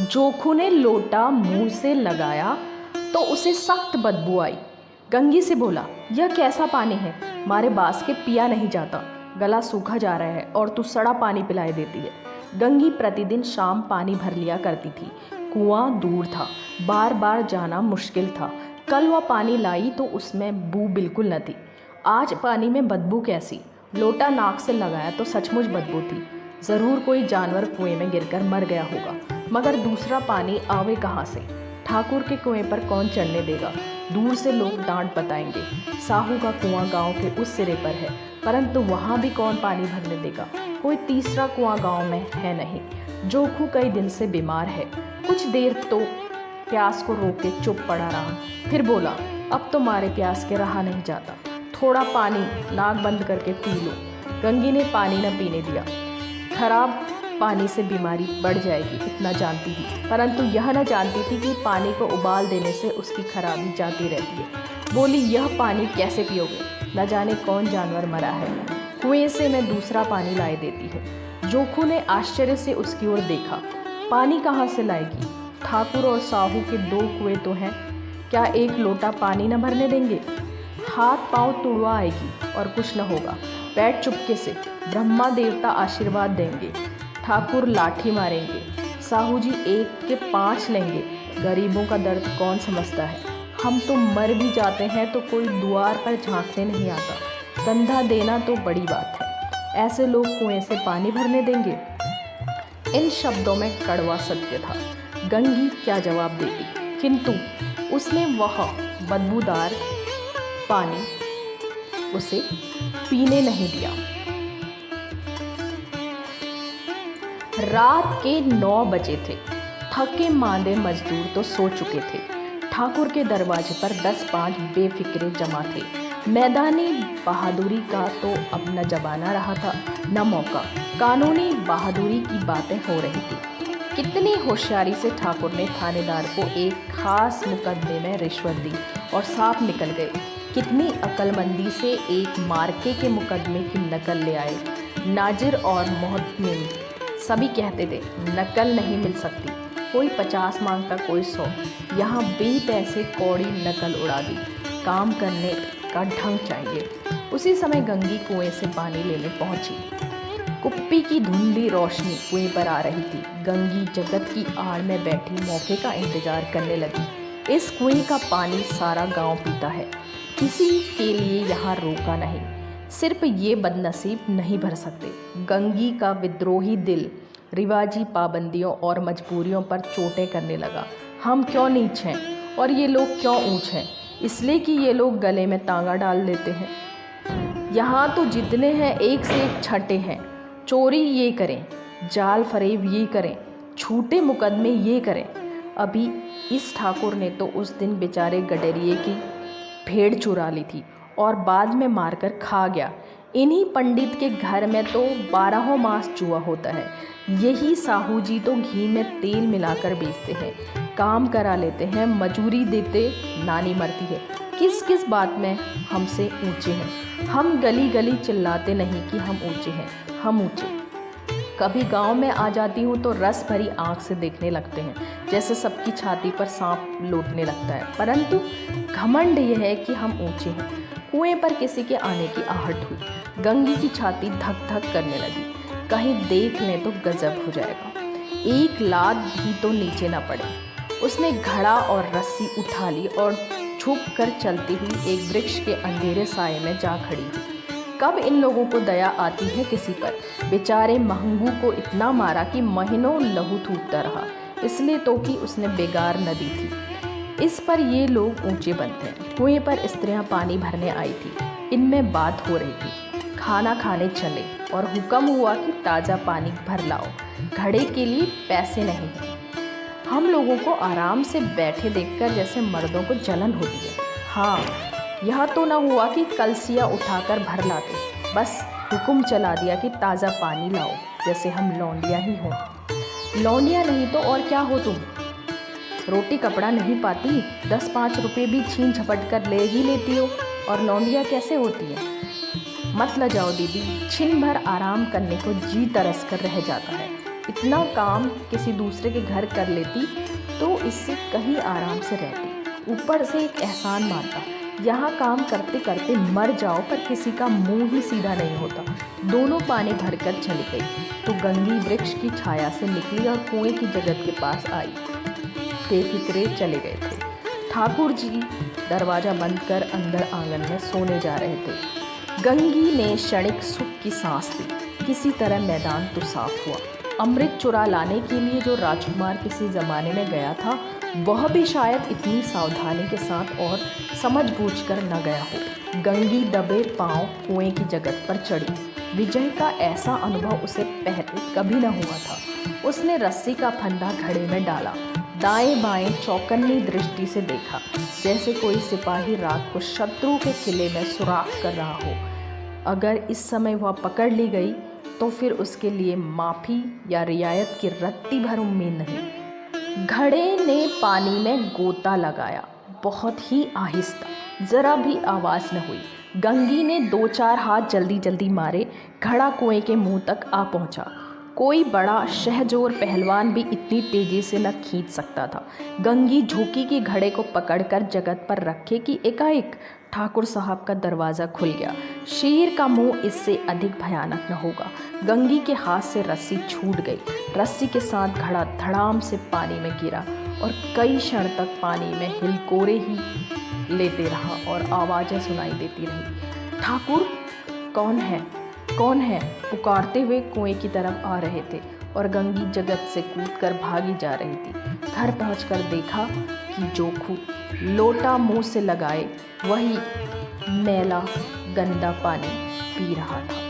जोखू ने लोटा मुंह से लगाया तो उसे सख्त बदबू आई। गंगी से बोला, यह कैसा पानी है? मारे बास के पिया नहीं जाता, गला सूखा जा रहा है और तू सड़ा पानी पिलाए देती है। गंगी प्रतिदिन शाम पानी भर लिया करती थी। कुआं दूर था, बार बार जाना मुश्किल था। कल वह पानी लाई तो उसमें बू बिल्कुल न थी। आज पानी में बदबू कैसी? लोटा नाक से लगाया तो सचमुच बदबू थी। ज़रूर कोई जानवर कुएं में गिरकर मर गया होगा, मगर दूसरा पानी आवे कहाँ से? ठाकुर के कुएं पर कौन चढ़ने देगा? दूर से लोग डांट बताएंगे। साहू का कुआं गांव के उस सिरे पर है, परंतु वहां भी कौन पानी भरने देगा? कोई तीसरा कुआं गांव में है नहीं। जोखू कई दिन से बीमार है। कुछ देर तो प्यास को रोक के चुप पड़ा रहा, फिर बोला, अब तो मारे प्यास के रहा नहीं जाता, थोड़ा पानी नाक बंद करके पी लो। गंगी ने पानी न पीने दिया। खराब पानी से बीमारी बढ़ जाएगी इतना जानती थी, परंतु यह न जानती थी कि पानी को उबाल देने से उसकी खराबी जाती रहती है। बोली, यह पानी कैसे पियोगे? न जाने कौन जानवर मरा है, कुएं से मैं दूसरा पानी लाए देती हूँ। जोखू ने आश्चर्य से उसकी ओर देखा। पानी कहाँ से लाएगी? ठाकुर और साहू के 2 कुएं तो हैं, क्या एक लोटा पानी न भरने देंगे? हाथ पांव तुड़वा आएगी और कुछ न होगा। बैठ चुपके से, ब्रह्मा देवता आशीर्वाद देंगे, ठाकुर लाठी मारेंगे, साहू जी 1 के 5 लेंगे। गरीबों का दर्द कौन समझता है? हम तो मर भी जाते हैं तो कोई द्वार पर झांकने नहीं आता। कंधा देना तो बड़ी बात है, ऐसे लोग कुएं से पानी भरने देंगे? इन शब्दों में कड़वा सत्य था। गंगी क्या जवाब देती, किंतु उसने वह बदबूदार पानी उसे पीने नहीं दिया। रात के 9 बजे थे। थके मांदे मजदूर तो सो चुके थे। ठाकुर के दरवाजे पर 10-5 बेफिक्रे जमा थे। मैदानी बहादुरी का तो अब न जमाना रहा था न मौका। कानूनी बहादुरी की बातें हो रही थी। कितनी होशियारी से ठाकुर ने थानेदार को एक खास मुकदमे में रिश्वत दी और साफ निकल गए। कितनी अक्लमंदी से एक मार्के के मुकदमे की नकल ले आए। नाजिर और मोहतमिम सभी कहते थे, नकल नहीं मिल सकती। कोई 50 मांगता, कोई 100। यहाँ पैसे कौड़ी नकल उड़ा दी। काम करने का ढंग चाहिए। उसी समय गंगी कुएं से पानी लेने पहुंची। कुप्पी की धुंधली रोशनी कुएं पर आ रही थी। गंगी जगत की आड़ में बैठी मौके का इंतजार करने लगी। इस कुएं का पानी सारा गांव पीता है, किसी के लिए यहाँ रोका नहीं। सिर्फ ये बदनसीब नहीं भर सकते। गंगी का विद्रोही दिल रिवाजी पाबंदियों और मजबूरियों पर चोटें करने लगा। हम क्यों नीच हैं और ये लोग क्यों ऊंच हैं? इसलिए कि ये लोग गले में तांगा डाल देते हैं। यहाँ तो जितने हैं एक से एक छठे हैं। चोरी ये करें, जाल फरेब ये करें, झूठे मुकदमे ये करें। अभी इस ठाकुर ने तो उस दिन बेचारे गडरिए की भेड़ चुरा ली थी और बाद में मारकर खा गया। इन्हीं पंडित के घर में तो 12 मास जुआ होता है। यही साहू जी तो घी में तेल मिलाकर बेचते हैं, काम करा लेते हैं, मजूरी देते नानी मरती है। किस किस बात में हमसे ऊंचे हैं? हम गली गली चिल्लाते नहीं कि हम ऊंचे हैं, हम ऊंचे। कभी गांव में आ जाती हूँ तो रस भरी आंख से देखने लगते हैं, जैसे सबकी छाती पर सांप लौटने लगता है। परंतु घमंड यह है कि हम ऊंचे हैं। कुएं पर किसी के आने की आहट हुई। गंगी की छाती धक धक करने लगी। कहीं देख लें तो गजब हो जाएगा। एक लात भी तो नीचे न पड़े। उसने घड़ा और रस्सी उठा ली और झुक कर चलती हुई एक वृक्ष के अंधेरे साये में जा खड़ी हुई। कब इन लोगों को दया आती है किसी पर? बेचारे महंगू को इतना मारा कि महीनों लहू थूकता रहा, इसलिए तो कि उसने बेगार न दी थी। इस पर ये लोग ऊंचे बनते हैं। कुएं पर स्त्रियां पानी भरने आई थी। इनमें बात हो रही थी। खाना खाने चले और हुक्म हुआ कि ताज़ा पानी भर लाओ, घड़े के लिए पैसे नहीं हैं। हम लोगों को आराम से बैठे देखकर जैसे मर्दों को जलन होती है। हाँ, यह तो न हुआ कि कलसिया उठाकर भर लाते, बस हुक्म चला दिया कि ताज़ा पानी लाओ, जैसे हम लौंडिया ही हों। लौंडिया नहीं तो और क्या हो तुम? रोटी कपड़ा नहीं पाती, 10-5 रुपये भी छीन झपट कर ले ही लेती हो, और लौंडिया कैसे होती है? मत लजाओ दीदी, छिन भर आराम करने को जी तरस कर रह जाता है। इतना काम किसी दूसरे के घर कर लेती तो इससे कहीं आराम से रहती। ऊपर से एक एहसान मानता, यहाँ काम करते करते मर जाओ पर किसी का मुंह ही सीधा नहीं होता। दोनों पानी भरकर चली गई तो गंगी वृक्ष की छाया से निकली और कुएं की जगत के पास आई। बेफिक्रे चले गए थे। ठाकुर जी दरवाज़ा बंद कर अंदर आंगन में सोने जा रहे थे। गंगी ने क्षणिक सुख की सांस ली। किसी तरह मैदान तो साफ हुआ। अमृत चुरा लाने के लिए जो राजकुमार किसी ज़माने में गया था वह भी शायद इतनी सावधानी के साथ और समझबूझकर न गया हो। गंगी दबे पांव कुएं की जगत पर चढ़ी। विजय का ऐसा अनुभव उसे पहले कभी न हुआ था। उसने रस्सी का फंदा घड़े में डाला, दाएं बाएं चौकन्नी दृष्टि से देखा, जैसे कोई सिपाही रात को शत्रु के किले में सुराख कर रहा हो। अगर इस समय वह पकड़ ली गई तो फिर उसके लिए माफ़ी या रियायत की रत्ती भर उम्मीद नहीं। घड़े ने पानी में गोता लगाया, बहुत ही आहिस्ता, जरा भी आवाज़ न हुई। गंगी ने 2-4 हाथ जल्दी जल्दी मारे। घड़ा कुएं के मुंह तक आ पहुंचा। कोई बड़ा शहजोर पहलवान भी इतनी तेजी से न खींच सकता था। गंगी झुकी कि घड़े को पकड़कर जगत पर रखे कि एकाएक ठाकुर साहब का दरवाज़ा खुल गया। शेर का मुंह इससे अधिक भयानक न होगा। गंगी के हाथ से रस्सी छूट गई। रस्सी के साथ घड़ा धड़ाम से पानी में गिरा और कई क्षण तक पानी में हिलकोरे ही लेते रहा और आवाज़ें सुनाई देती रही। ठाकुर कौन है, कौन है, पुकारते हुए कुएं की तरफ आ रहे थे और गंगी जगत से कूदकर भागी जा रही थी। घर पहुंचकर देखा कि जोखू लोटा मुंह से लगाए वही मैला गंदा पानी पी रहा था।